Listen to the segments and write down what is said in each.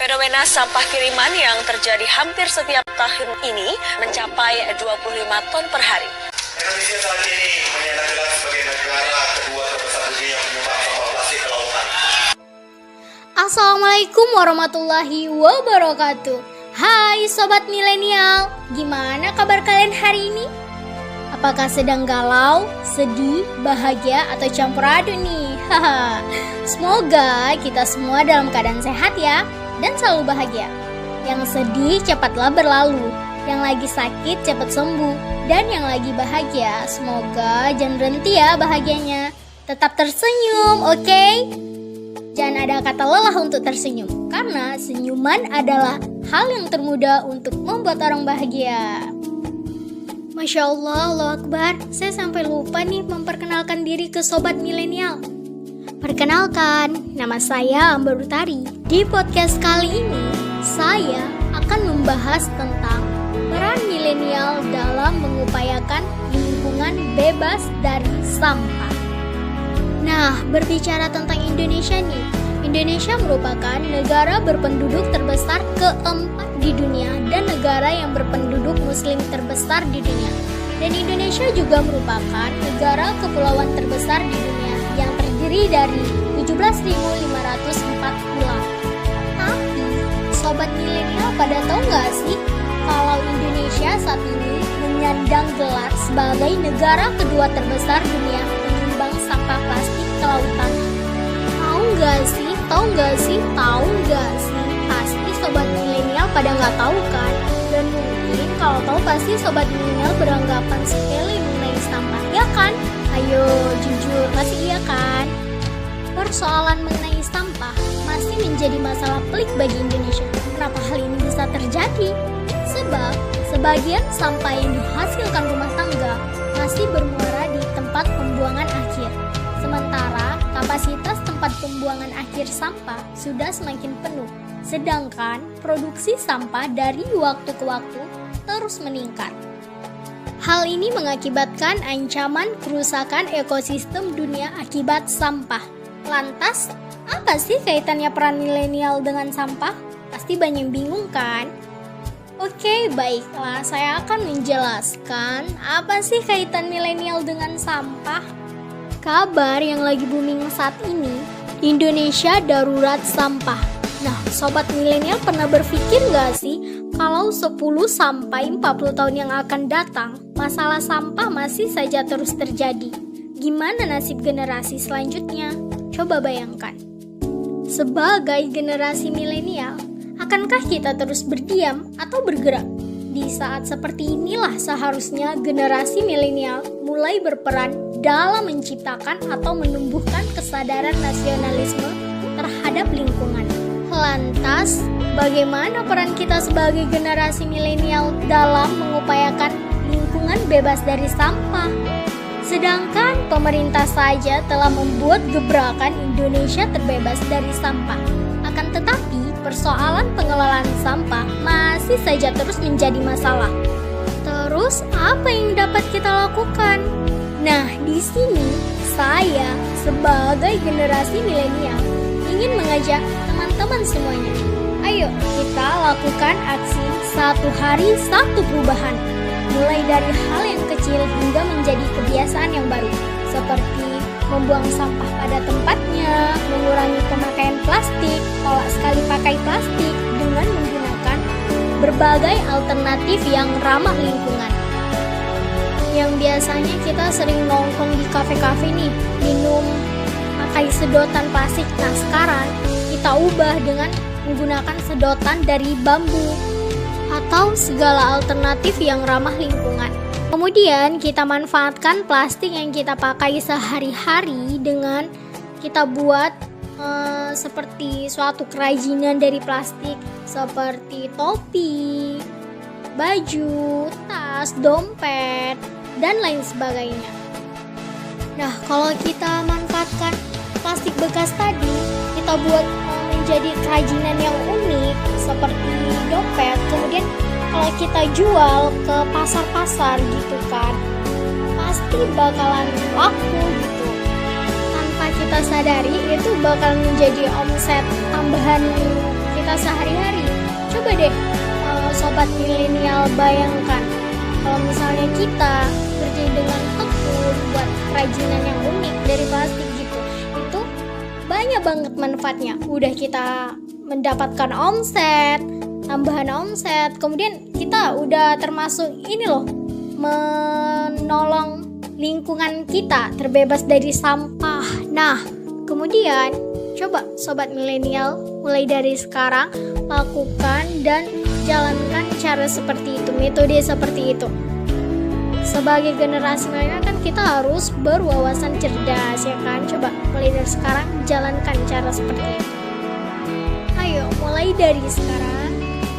Fenomena sampah kiriman yang terjadi hampir setiap tahun ini mencapai 25 ton per hari. Indonesia saat ini menyatakan sebagai negara kedua terbesar dunia penyumbang sampah plastik ke lautan. Assalamualaikum warahmatullahi wabarakatuh. Hai Sobat Milenial, gimana kabar kalian hari ini? Apakah sedang galau, sedih, bahagia, atau campur aduk nih? Semoga kita semua dalam keadaan sehat ya, dan selalu bahagia. Yang sedih cepatlah berlalu, yang lagi sakit cepat sembuh, dan yang lagi bahagia semoga jangan berhenti ya bahagianya. Tetap tersenyum, oke? Jangan ada kata lelah untuk tersenyum, karena senyuman adalah hal yang termudah untuk membuat orang bahagia. Masya Allah, Allahu Akbar, saya sampai lupa nih memperkenalkan diri ke Sobat Milenial. Perkenalkan, nama saya Amber Utari. Di podcast kali ini, saya akan membahas tentang peran milenial dalam mengupayakan lingkungan bebas dari sampah. Nah, berbicara tentang Indonesia nih, Indonesia merupakan negara berpenduduk terbesar keempat di dunia dan negara yang berpenduduk muslim terbesar di dunia. Dan Indonesia juga merupakan negara kepulauan terbesar di dunia yang terdiri dari 17.504 pulau. Tapi, Sobat Milenial pada tahu nggak sih kalau Indonesia saat ini menyandang gelar sebagai negara kedua terbesar dunia penyumbang sampah plastik ke lautan? Tahu nggak sih? Pasti Sobat Milenial pada nggak tahu kan? Dan mungkin kalau tahu pasti Sobat Milenial beranggapan sepele mengenai sampah, ya kan? Ayo jujur, masih iya kan? Persoalan mengenai sampah masih menjadi masalah pelik bagi Indonesia. Kenapa hal ini bisa terjadi? Sebab sebagian sampah yang dihasilkan rumah tangga masih bermuara di tempat pembuangan akhir. Sementara kapasitas tempat pembuangan akhir sampah sudah semakin penuh. Sedangkan produksi sampah dari waktu ke waktu terus meningkat. Hal ini mengakibatkan ancaman kerusakan ekosistem dunia akibat sampah. Lantas, apa sih kaitannya peran milenial dengan sampah? Pasti banyak yang bingung kan? Oke, baiklah, saya akan menjelaskan apa sih kaitan milenial dengan sampah. Kabar yang lagi booming saat ini, Indonesia darurat sampah. Nah, Sobat Milenial pernah berpikir gak sih kalau 10 sampai 40 tahun yang akan datang, masalah sampah masih saja terus terjadi? Gimana nasib generasi selanjutnya? Coba bayangkan. Sebagai generasi milenial, akankah kita terus berdiam atau bergerak? Di saat seperti inilah seharusnya generasi milenial mulai berperan dalam menciptakan atau menumbuhkan kesadaran nasionalisme terhadap lingkungan. Lantas, bagaimana peran kita sebagai generasi milenial dalam mengupayakan lingkungan bebas dari sampah? Sedangkan pemerintah saja telah membuat gebrakan Indonesia terbebas dari sampah. Akan tetapi, persoalan pengelolaan sampah masih saja terus menjadi masalah. Terus, apa yang dapat kita lakukan? Nah, di sini saya sebagai generasi milenial ingin mengajak teman-teman semuanya. Ayo kita lakukan aksi 1 hari 1 perubahan. Mulai dari hal yang kecil hingga menjadi kebiasaan yang baru. Seperti membuang sampah pada tempatnya, mengurangi pemakaian plastik, tolak sekali pakai plastik dengan menggunakan berbagai alternatif yang ramah lingkungan. Yang biasanya kita sering nongkrong di kafe-kafe nih, minum pakai sedotan plastik. Nah, sekarang kita ubah dengan menggunakan sedotan dari bambu atau segala alternatif yang ramah lingkungan. Kemudian kita manfaatkan plastik yang kita pakai sehari-hari dengan kita buat seperti suatu kerajinan dari plastik seperti topi, baju, tas, dompet, dan lain sebagainya. Nah, kalau kita manfaatkan plastik bekas tadi, kita buat menjadi kerajinan yang unik seperti dompet, kemudian kalau kita jual ke pasar-pasar gitu kan, pasti bakalan laku gitu. Tanpa kita sadari itu bakal menjadi omset tambahan kita kita sehari-hari. Coba deh sobat milenial bayangkan kalau misalnya kita kerja dengan tekun buat kerajinan yang unik dari plastik gitu, itu banyak banget manfaatnya. Udah kita mendapatkan omset, tambahan omset, kemudian kita udah termasuk ini loh, menolong lingkungan kita terbebas dari sampah. Nah, kemudian coba sobat milenial mulai dari sekarang lakukan dan jalankan cara seperti itu, metode seperti itu. Sebagai generasi milenial kan kita harus berwawasan cerdas, ya kan? Coba mulai dari sekarang jalankan cara seperti itu. Ayo mulai dari sekarang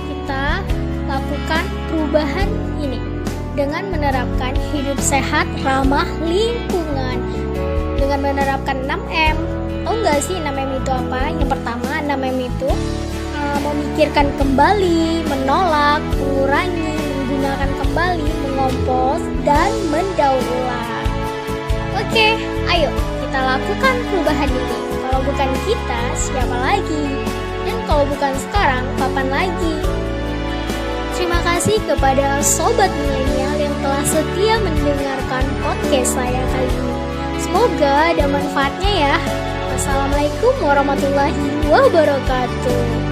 kita lakukan perubahan ini dengan menerapkan hidup sehat ramah lingkungan, dengan menerapkan 6M. Tahu nggak sih 6M itu apa? Yang pertama, 6M itu memikirkan kembali, menolak, mengurangi, menggunakan kembali, mengompos, dan mendaur ulang. Oke, ayo kita lakukan perubahan ini. Kalau bukan kita, siapa lagi? Dan kalau bukan sekarang, kapan lagi? Terima kasih kepada sobat milenial yang telah setia mendengarkan podcast saya kali ini. Semoga ada manfaatnya ya. Wassalamualaikum warahmatullahi wabarakatuh.